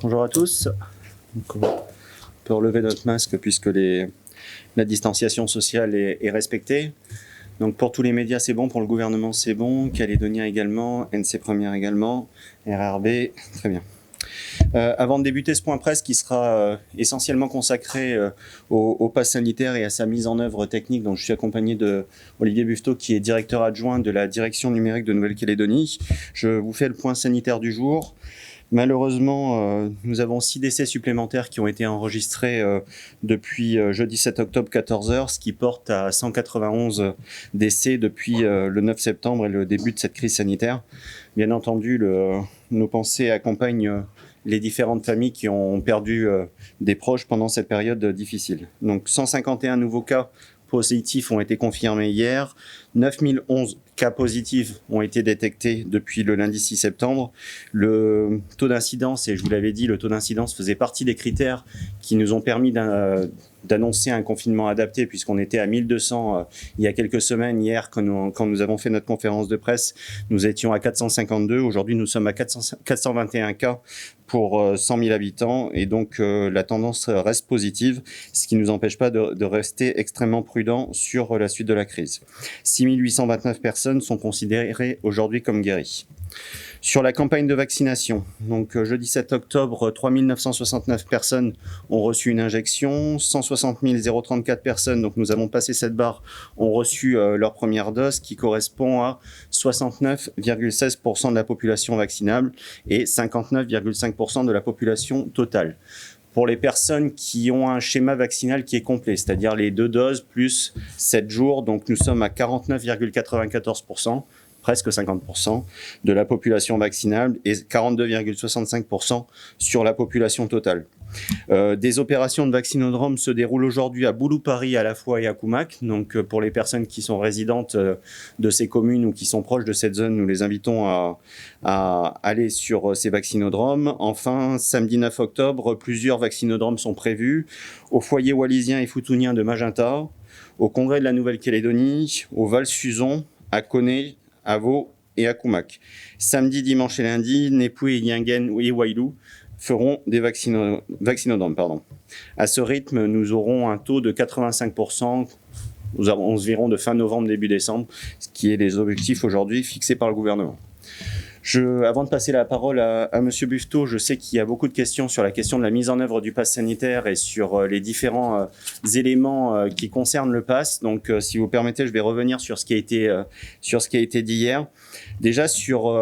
Bonjour à tous. Donc, on peut relever notre masque puisque la distanciation sociale est respectée. Donc pour tous les médias c'est bon, pour le gouvernement c'est bon, Calédonien également, NC Première également, RRB, très bien. Avant de débuter ce point presse qui sera essentiellement consacré au pass sanitaire et à sa mise en œuvre technique, dont je suis accompagné de Olivier Buffetot qui est directeur adjoint de la direction numérique de Nouvelle-Calédonie. Je vous fais le point sanitaire du jour. Malheureusement, nous avons 6 décès supplémentaires qui ont été enregistrés depuis jeudi 7 octobre 14h, ce qui porte à 191 décès depuis le 9 septembre et le début de cette crise sanitaire. Bien entendu, nos pensées accompagnent les différentes familles qui ont perdu des proches pendant cette période difficile. Donc 151 nouveaux cas positifs ont été confirmés hier, 9011 cas positifs ont été détectés depuis le lundi 6 septembre. Le taux d'incidence, et je vous l'avais dit, le taux d'incidence faisait partie des critères qui nous ont permis d'annoncer un confinement adapté, puisqu'on était à 1200 il y a quelques semaines. Hier, quand nous avons fait notre conférence de presse, nous étions à 452. Aujourd'hui, nous sommes à 421 cas pour 100 000 habitants, et donc la tendance reste positive, ce qui ne nous empêche pas de rester extrêmement prudents sur la suite de la crise. 6 829 personnes sont considérées aujourd'hui comme guéries. Sur la campagne de vaccination, donc jeudi 7 octobre, 3 969 personnes ont reçu une injection, 160 034 personnes, donc nous avons passé cette barre, ont reçu leur première dose, qui correspond à 69,16% de la population vaccinable et 59,5% de la population totale. Pour les personnes qui ont un schéma vaccinal qui est complet, c'est-à-dire les 2 doses plus 7 jours, donc nous sommes à 49,94%, presque 50% de la population vaccinable et 42,65% sur la population totale. Des opérations de vaccinodrome se déroulent aujourd'hui à Boulou-Paris à la fois et à Koumak. Donc pour les personnes qui sont résidentes de ces communes ou qui sont proches de cette zone, nous les invitons à aller sur ces vaccinodromes. Enfin, samedi 9 octobre, plusieurs vaccinodromes sont prévus au foyer wallisien et foutounien de Magenta, au Congrès de la Nouvelle-Calédonie, au Val-Suzon, à Koné, à Vaud et à Koumak. Samedi, dimanche et lundi, Nepoué, Yingen et Wailou feront des vaccinodromes. À ce rythme, nous aurons un taux de 85%. Nous environ de fin novembre, début décembre, ce qui est les objectifs aujourd'hui fixés par le gouvernement. Avant de passer la parole à M. Buffetot, je sais qu'il y a beaucoup de questions sur la question de la mise en œuvre du pass sanitaire et sur les différents éléments qui concernent le pass. Donc, si vous permettez, je vais revenir sur ce qui a été dit hier. Déjà, sur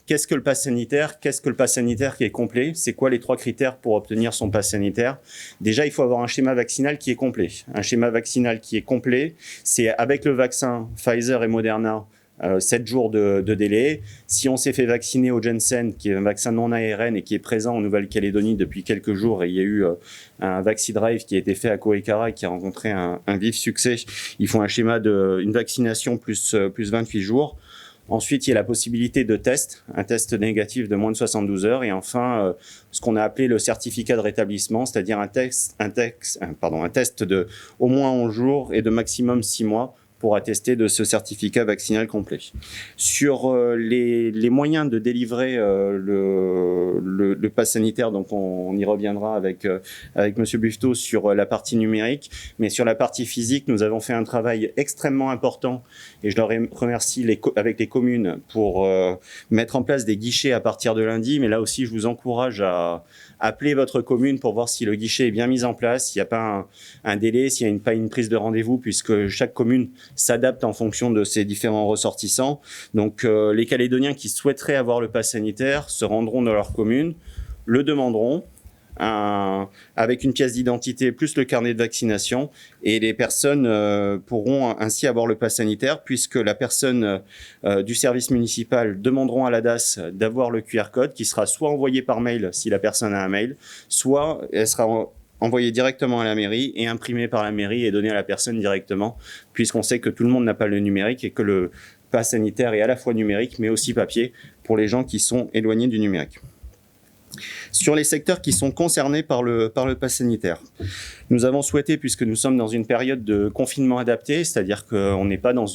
qu'est-ce que le pass sanitaire? Qu'est-ce que le pass sanitaire qui est complet? C'est quoi les 3 critères pour obtenir son pass sanitaire? Déjà, il faut avoir un schéma vaccinal qui est complet. Un schéma vaccinal qui est complet, c'est avec le vaccin Pfizer et Moderna, 7 jours de délai. Si on s'est fait vacciner au Janssen, qui est un vaccin non ARN et qui est présent en Nouvelle-Calédonie depuis quelques jours, et il y a eu un Vaxidrive qui a été fait à Koekara et qui a rencontré un vif succès, il faut un schéma une vaccination plus 28 jours. Ensuite, il y a la possibilité de un test négatif de moins de 72 heures. Et enfin, ce qu'on a appelé le certificat de rétablissement, c'est-à-dire un test de au moins 11 jours et de maximum 6 mois pour attester de ce certificat vaccinal complet. Sur les moyens de délivrer le pass sanitaire, donc on y reviendra avec M. Buffetot sur la partie numérique, mais sur la partie physique, nous avons fait un travail extrêmement important et je leur remercie avec les communes pour mettre en place des guichets à partir de lundi, mais là aussi je vous encourage à appeler votre commune pour voir si le guichet est bien mis en place, s'il n'y a pas un délai, s'il n'y a pas une prise de rendez-vous, puisque chaque commune s'adapte en fonction de ses différents ressortissants. Donc les Calédoniens qui souhaiteraient avoir le pass sanitaire se rendront dans leur commune, le demanderont, avec une pièce d'identité plus le carnet de vaccination, et les personnes pourront ainsi avoir le pass sanitaire, puisque la personne du service municipal demanderont à la DAS d'avoir le QR code qui sera soit envoyé par mail si la personne a un mail, soit elle sera envoyé directement à la mairie et imprimé par la mairie et donné à la personne directement, puisqu'on sait que tout le monde n'a pas le numérique et que le pass sanitaire est à la fois numérique mais aussi papier pour les gens qui sont éloignés du numérique. Sur les secteurs qui sont concernés par le pass sanitaire, nous avons souhaité, puisque nous sommes dans une période de confinement adapté, c'est-à-dire qu'on n'est pas dans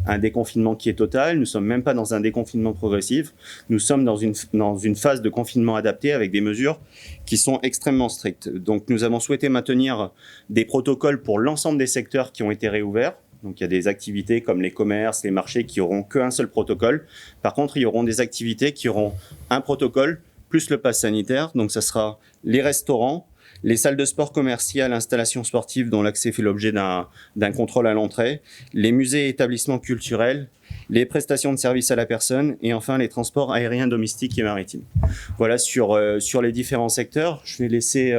un déconfinement qui est total, nous ne sommes même pas dans un déconfinement progressif, nous sommes dans une phase de confinement adapté avec des mesures qui sont extrêmement strictes. Donc nous avons souhaité maintenir des protocoles pour l'ensemble des secteurs qui ont été réouverts. Donc il y a des activités comme les commerces, les marchés qui auront qu'un seul protocole. Par contre, il y auront des activités qui auront un protocole plus le pass sanitaire. Donc ça sera les restaurants, les salles de sport commerciales, installations sportives dont l'accès fait l'objet d'un contrôle à l'entrée, les musées et établissements culturels, les prestations de services à la personne et enfin les transports aériens, domestiques et maritimes. Voilà sur les différents secteurs. Je vais laisser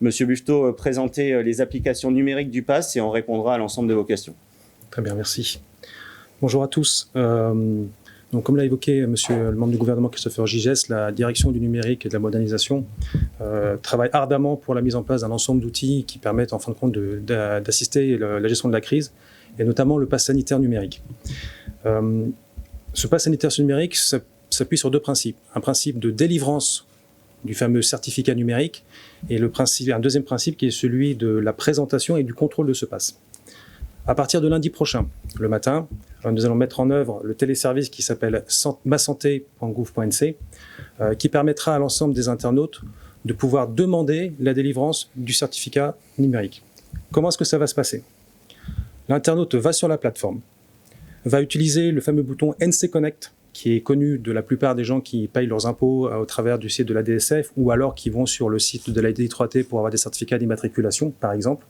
Monsieur Buffetot présenter les applications numériques du pass et on répondra à l'ensemble de vos questions. Très bien, merci. Bonjour à tous. Donc, comme l'a évoqué monsieur le membre du gouvernement Christopher Gigès, la direction du numérique et de la modernisation travaille ardemment pour la mise en place d'un ensemble d'outils qui permettent en fin de compte d'assister la gestion de la crise, et notamment le pass sanitaire numérique. Ce pass sanitaire numérique s'appuie sur deux principes. Un principe de délivrance du fameux certificat numérique et un deuxième principe qui est celui de la présentation et du contrôle de ce pass. À partir de lundi prochain, le matin, nous allons mettre en œuvre le téléservice qui s'appelle masanté.gouv.nc, qui permettra à l'ensemble des internautes de pouvoir demander la délivrance du certificat numérique. Comment est-ce que ça va se passer? L'internaute va sur la plateforme, va utiliser le fameux bouton NC Connect, qui est connu de la plupart des gens qui payent leurs impôts au travers du site de la DSF ou alors qui vont sur le site de la DI3T pour avoir des certificats d'immatriculation, par exemple.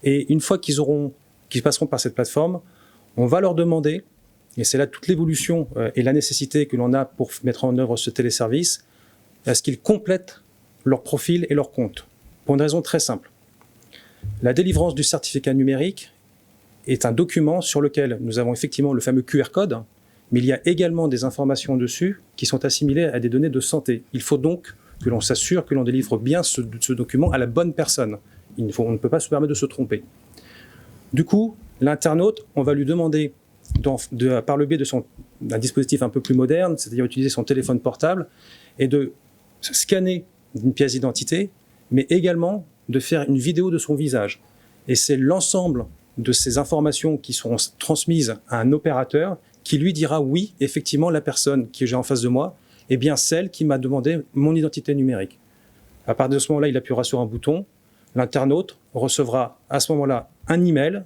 Et une fois qu'ils passeront par cette plateforme, on va leur demander, et c'est là toute l'évolution et la nécessité que l'on a pour mettre en œuvre ce téléservice, à ce qu'ils complètent leur profil et leur compte. Pour une raison très simple. La délivrance du certificat numérique est un document sur lequel nous avons effectivement le fameux QR code, mais il y a également des informations dessus qui sont assimilées à des données de santé. Il faut donc que l'on s'assure que l'on délivre bien ce document à la bonne personne. On ne peut pas se permettre de se tromper. Du coup, l'internaute, on va lui demander, par le biais d'un dispositif un peu plus moderne, c'est-à-dire utiliser son téléphone portable, et de scanner une pièce d'identité, mais également de faire une vidéo de son visage. Et c'est l'ensemble de ces informations qui seront transmises à un opérateur qui lui dira oui, effectivement, la personne que j'ai en face de moi est bien celle qui m'a demandé mon identité numérique. À partir de ce moment-là, il appuiera sur un bouton. L'internaute recevra à ce moment-là un email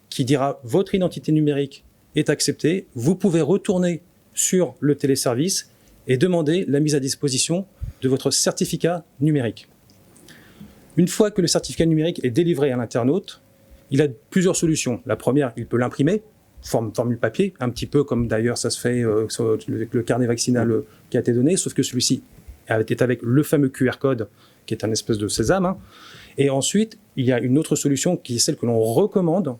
qui dira « Votre identité numérique est acceptée, vous pouvez retourner sur le téléservice et demander la mise à disposition de votre certificat numérique. » Une fois que le certificat numérique est délivré à l'internaute, il a plusieurs solutions. La première, il peut l'imprimer, formule papier, un petit peu comme d'ailleurs ça se fait avec le carnet vaccinal qui a été donné, sauf que celui-ci est avec le fameux QR code qui est un espèce de sésame. Et ensuite, il y a une autre solution qui est celle que l'on recommande,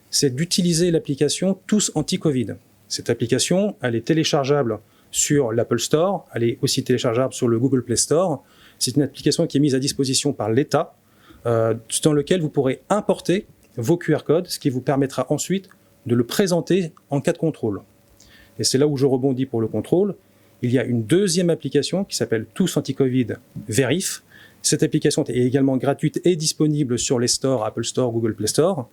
c'est d'utiliser l'application Tous Anti-Covid. Cette application, elle est téléchargeable sur l'Apple Store, elle est aussi téléchargeable sur le Google Play Store. C'est une application qui est mise à disposition par l'État, dans laquelle vous pourrez importer vos QR codes, ce qui vous permettra ensuite de le présenter en cas de contrôle. Et c'est là où je rebondis pour le contrôle. Il y a une deuxième application qui s'appelle Tous Anti-Covid Verif. Cette application est également gratuite et disponible sur les stores, Apple Store, Google Play Store.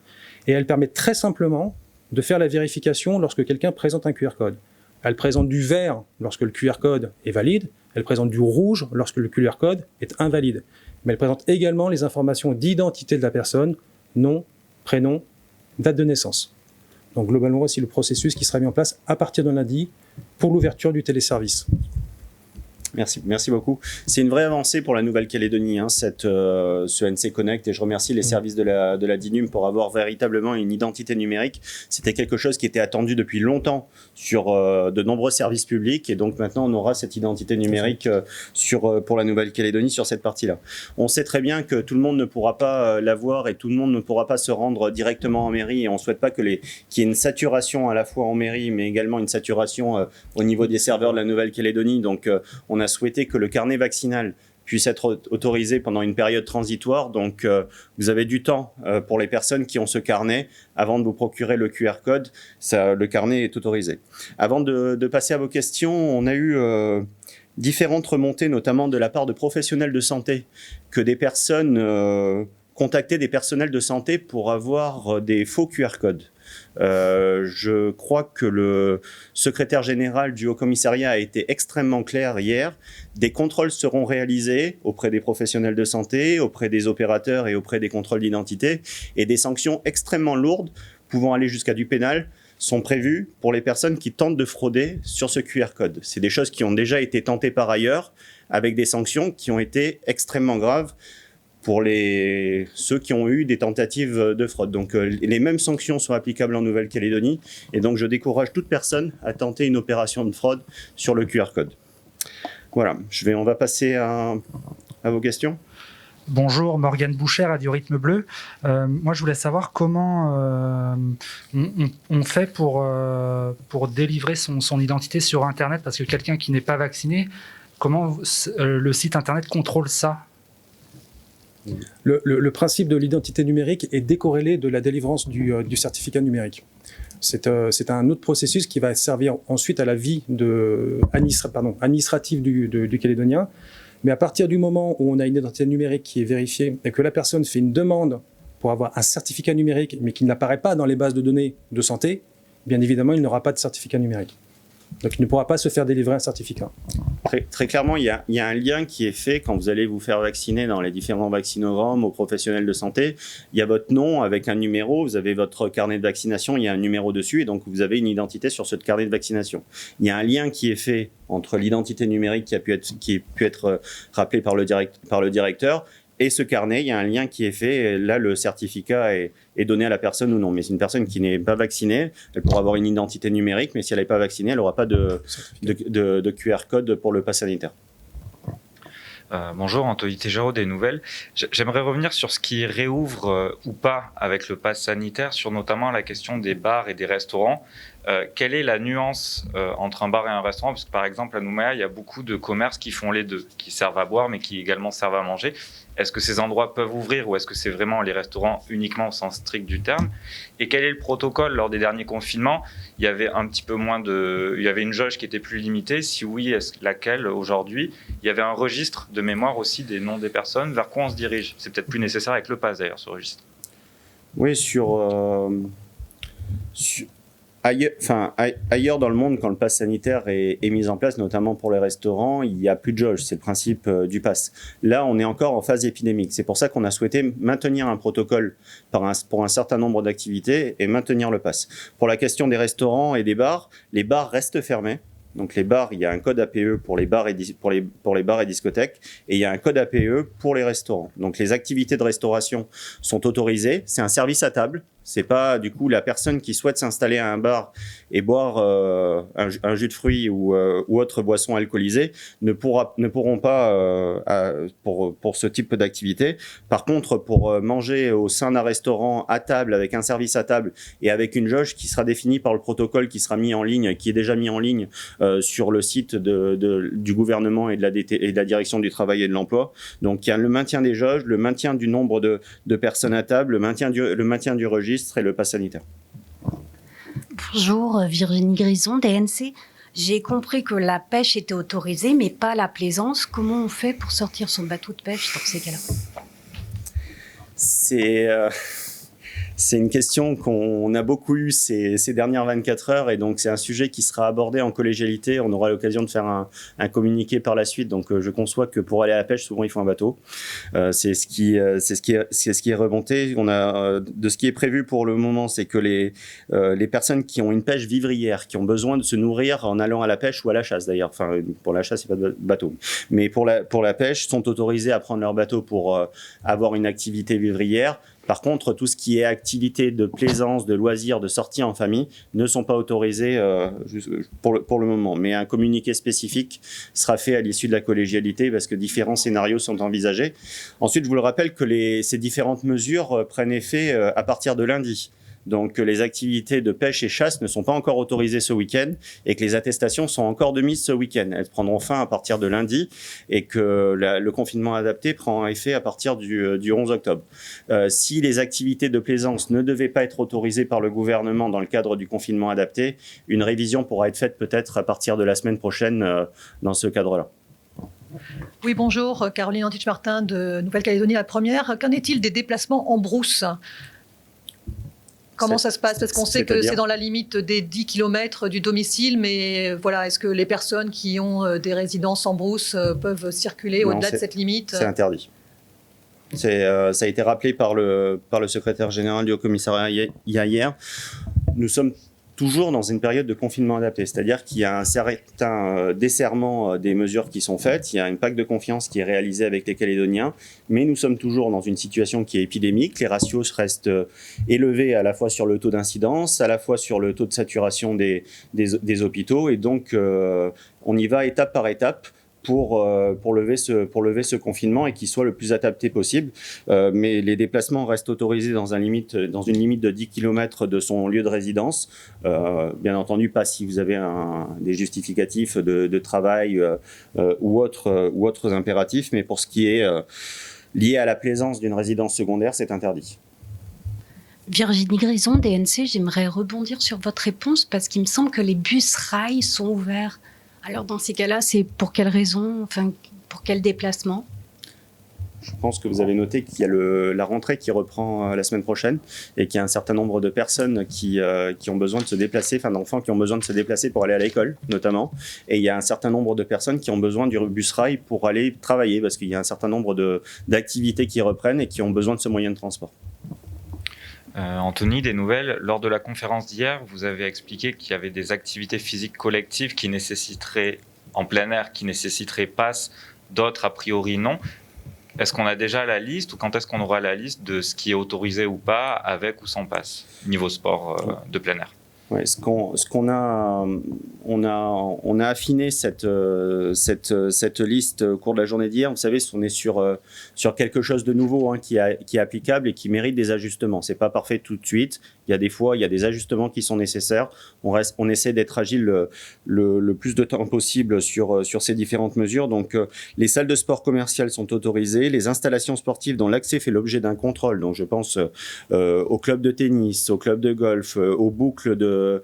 Et elle permet très simplement de faire la vérification lorsque quelqu'un présente un QR code. Elle présente du vert lorsque le QR code est valide. Elle présente du rouge lorsque le QR code est invalide. Mais elle présente également les informations d'identité de la personne, nom, prénom, date de naissance. Donc globalement, voici le processus qui sera mis en place à partir de lundi pour l'ouverture du téléservice. Merci beaucoup. C'est une vraie avancée pour la Nouvelle-Calédonie, ce NC Connect, et je remercie les services de la DINUM pour avoir véritablement une identité numérique. C'était quelque chose qui était attendu depuis longtemps sur de nombreux services publics, et donc maintenant on aura cette identité numérique pour la Nouvelle-Calédonie sur cette partie-là. On sait très bien que tout le monde ne pourra pas l'avoir et tout le monde ne pourra pas se rendre directement en mairie, et on ne souhaite pas qu'il y ait une saturation à la fois en mairie, mais également une saturation au niveau des serveurs de la Nouvelle-Calédonie. Donc on a souhaité que le carnet vaccinal puisse être autorisé pendant une période transitoire. Donc, vous avez du temps pour les personnes qui ont ce carnet avant de vous procurer le QR code. Le carnet est autorisé. Avant de passer à vos questions, on a eu différentes remontées, notamment de la part de professionnels de santé, que des personnes contactaient des personnels de santé pour avoir des faux QR codes. Je crois que le secrétaire général du Haut-Commissariat a été extrêmement clair hier. Des contrôles seront réalisés auprès des professionnels de santé, auprès des opérateurs et auprès des contrôles d'identité, et des sanctions extrêmement lourdes, pouvant aller jusqu'à du pénal, sont prévues pour les personnes qui tentent de frauder sur ce QR code. C'est des choses qui ont déjà été tentées par ailleurs, avec des sanctions qui ont été extrêmement graves pour ceux qui ont eu des tentatives de fraude. Donc les mêmes sanctions sont applicables en Nouvelle-Calédonie, et donc je décourage toute personne à tenter une opération de fraude sur le QR code. Voilà, on va passer à vos questions. Bonjour, Morgane Boucher, Radio Rythme Bleu. Moi, je voulais savoir comment on fait pour délivrer son identité sur Internet, parce que quelqu'un qui n'est pas vacciné, comment le site Internet contrôle ça ? Le principe de l'identité numérique est décorrélé de la délivrance du certificat numérique. C'est un autre processus qui va servir ensuite à la vie administrative du Calédonien. Mais à partir du moment où on a une identité numérique qui est vérifiée et que la personne fait une demande pour avoir un certificat numérique, mais qui n'apparaît pas dans les bases de données de santé, bien évidemment, il n'aura pas de certificat numérique. Donc, il ne pourra pas se faire délivrer un certificat. Très clairement, il y a un lien qui est fait quand vous allez vous faire vacciner dans les différents vaccinogrammes aux professionnels de santé. Il y a votre nom avec un numéro, vous avez votre carnet de vaccination, il y a un numéro dessus, et donc vous avez une identité sur ce carnet de vaccination. Il y a un lien qui est fait entre l'identité numérique qui a pu être rappelée par le directeur et ce carnet. Il y a un lien qui est fait. Là, le certificat est donné à la personne ou non. Mais c'est une personne qui n'est pas vaccinée, elle pourra avoir une identité numérique, mais si elle n'est pas vaccinée, elle n'aura pas de QR code pour le pass sanitaire. Bonjour, Anthony Tejero des Nouvelles. J'aimerais revenir sur ce qui réouvre ou pas avec le pass sanitaire, sur notamment la question des bars et des restaurants. Quelle est la nuance entre un bar et un restaurant ? Parce que par exemple, à Nouméa, il y a beaucoup de commerces qui font les deux, qui servent à boire, mais qui également servent à manger. Est-ce que ces endroits peuvent ouvrir ou est-ce que c'est vraiment les restaurants uniquement au sens strict du terme ? Et quel est le protocole lors des derniers confinements ? Il y avait un petit peu moins il y avait une jauge qui était plus limitée. Si oui, laquelle aujourd'hui ? Il y avait un registre de mémoire aussi des noms des personnes. Vers quoi on se dirige ? C'est peut-être plus nécessaire avec le pass d'ailleurs, ce registre. Oui, ailleurs dans le monde, quand le pass sanitaire est mis en place, notamment pour les restaurants, il n'y a plus de jauge. C'est le principe du pass. Là, on est encore en phase épidémique. C'est pour ça qu'on a souhaité maintenir un protocole pour un certain nombre d'activités et maintenir le pass. Pour la question des restaurants et des bars, les bars restent fermés. Donc les bars, il y a un code APE pour les bars et bars et discothèques, et il y a un code APE pour les restaurants. Donc les activités de restauration sont autorisées. C'est un service à table. C'est pas du coup la personne qui souhaite s'installer à un bar et boire un jus de fruits ou autre boisson alcoolisée ne pourront pas pour ce type d'activité. Par contre, pour manger au sein d'un restaurant à table avec un service à table et avec une jauge qui sera définie par le protocole qui sera mis en ligne, qui est déjà mis en ligne sur le site du gouvernement et de la direction du travail et de l'emploi. Donc il y a le maintien des jauges, le maintien du nombre de personnes à table, le maintien du registre et le pass sanitaire. Bonjour, Virginie Grison, DNC. J'ai compris que la pêche était autorisée, mais pas la plaisance. Comment on fait pour sortir son bateau de pêche dans ces cas-là ? C'est une question qu'on a beaucoup eue ces dernières 24 heures, et donc c'est un sujet qui sera abordé en collégialité. On aura l'occasion de faire un communiqué par la suite. Donc je conçois que pour aller à la pêche, souvent il faut un bateau. C'est ce qui est remonté. De ce qui est prévu pour le moment, c'est que les personnes qui ont une pêche vivrière, qui ont besoin de se nourrir en allant à la pêche ou à la chasse d'ailleurs. Enfin, pour la chasse, il n'y a pas de bateau. Mais pour la pêche, sont autorisées à prendre leur bateau pour avoir une activité vivrière. Par contre, tout ce qui est activité de plaisance, de loisirs, de sortie en famille ne sont pas autorisés pour le moment. Mais un communiqué spécifique sera fait à l'issue de la collégialité parce que différents scénarios sont envisagés. Ensuite, je vous le rappelle que ces différentes mesures prennent effet à partir de lundi. Donc les activités de pêche et chasse ne sont pas encore autorisées ce week-end et que les attestations sont encore de mise ce week-end. Elles prendront fin à partir de lundi et que le confinement adapté prend effet à partir du 11 octobre. Si les activités de plaisance ne devaient pas être autorisées par le gouvernement dans le cadre du confinement adapté, une révision pourra être faite peut-être à partir de la semaine prochaine dans ce cadre-là. Oui, bonjour, Caroline Antich-Martin de Nouvelle-Calédonie, la première. Qu'en est-il des déplacements en brousse? Comment ça se passe? Parce qu'on sait que c'est dans la limite des 10 km du domicile, mais voilà, est-ce que les personnes qui ont des résidences en brousse peuvent circuler au-delà de cette limite? C'est interdit. Ça a été rappelé par le secrétaire général du Haut-Commissariat hier. Nous sommes toujours dans une période de confinement adapté, c'est-à-dire qu'il y a un certain desserrement des mesures qui sont faites, il y a un pacte de confiance qui est réalisé avec les Calédoniens, mais nous sommes toujours dans une situation qui est épidémique. Les ratios restent élevés à la fois sur le taux d'incidence, à la fois sur le taux de saturation des hôpitaux, et donc on y va étape par étape pour lever ce confinement et qu'il soit le plus adapté possible. Mais les déplacements restent autorisés dans une limite de 10 km de son lieu de résidence. Bien entendu, pas si vous avez des justificatifs de travail ou autres impératifs, mais pour ce qui est lié à la plaisance d'une résidence secondaire, c'est interdit. Virginie Grison, DNC, j'aimerais rebondir sur votre réponse parce qu'il me semble que les bus rails sont ouverts. Alors dans ces cas-là, c'est pour quelle raison, enfin pour quel déplacement? Je pense que vous avez noté qu'il y a la rentrée qui reprend la semaine prochaine et qu'il y a un certain nombre de personnes qui ont besoin de se déplacer, enfin d'enfants qui ont besoin de se déplacer pour aller à l'école notamment. Et il y a un certain nombre de personnes qui ont besoin du bus rail pour aller travailler parce qu'il y a un certain nombre d'activités qui reprennent et qui ont besoin de ce moyen de transport. Anthony, des nouvelles. Lors de la conférence d'hier, vous avez expliqué qu'il y avait des activités physiques collectives qui nécessiteraient, en plein air, qui nécessiteraient pass, d'autres a priori non. Est-ce qu'on a déjà la liste ou quand est-ce qu'on aura la liste de ce qui est autorisé ou pas, avec ou sans pass, niveau sport de plein air? Ouais, on a affiné cette liste au cours de la journée d'hier. Vous savez, on est sur quelque chose de nouveau qui est applicable et qui mérite des ajustements. C'est pas parfait tout de suite. Il y a des fois, il y a des ajustements qui sont nécessaires. On essaie d'être agile le plus de temps possible sur ces différentes mesures. Donc, les salles de sport commerciales sont autorisées. Les installations sportives dont l'accès fait l'objet d'un contrôle, donc je pense aux clubs de tennis, aux clubs de golf, aux boucles de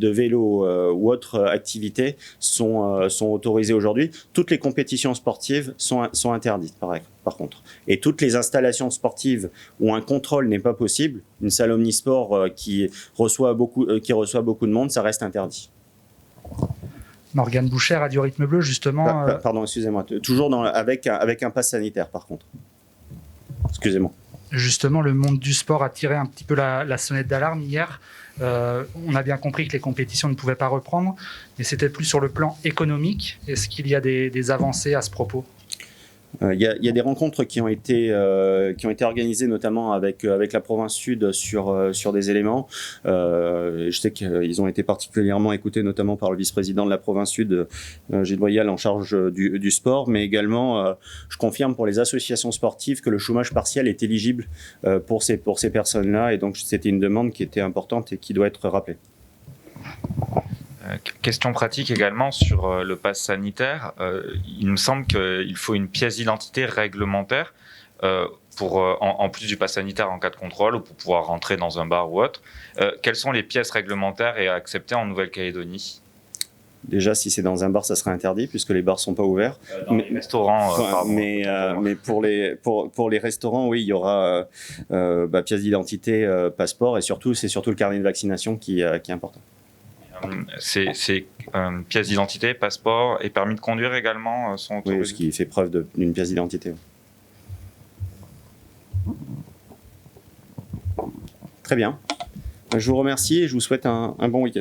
vélo ou autres activités sont autorisées aujourd'hui. Toutes les compétitions sportives sont interdites, par contre. Et toutes les installations sportives où un contrôle n'est pas possible, une salle omnisport qui reçoit beaucoup de monde, ça reste interdit. Morgane Boucher, Radio Rythme Bleu, justement... Pardon, excusez-moi. Toujours avec un pass sanitaire, par contre. Excusez-moi. Justement, le monde du sport a tiré un petit peu la sonnette d'alarme hier. On a bien compris que les compétitions ne pouvaient pas reprendre, mais c'était plus sur le plan économique. Est-ce qu'il y a des avancées à ce propos ? Il y a des rencontres qui ont été organisées notamment avec la province sud sur des éléments. Je sais qu'ils ont été particulièrement écoutés notamment par le vice-président de la province sud, Gilles Boyal, en charge du sport, mais également je confirme pour les associations sportives que le chômage partiel est éligible pour ces personnes-là, et donc c'était une demande qui était importante et qui doit être rappelée. Question pratique également sur le pass sanitaire. Il me semble qu'il faut une pièce d'identité réglementaire en plus du pass sanitaire en cas de contrôle ou pour pouvoir rentrer dans un bar ou autre. Quelles sont les pièces réglementaires et acceptées en Nouvelle-Calédonie ? Déjà, si c'est dans un bar, ça sera interdit puisque les bars sont pas ouverts. Dans les restaurants, mais pour les restaurants, oui, il y aura pièce d'identité, passeport, et c'est surtout le carnet de vaccination qui est important. C'est pièce d'identité, passeport et permis de conduire également sont autorisés. Oui, ce qui fait preuve d'une pièce d'identité. Très bien. Je vous remercie et je vous souhaite un bon week-end.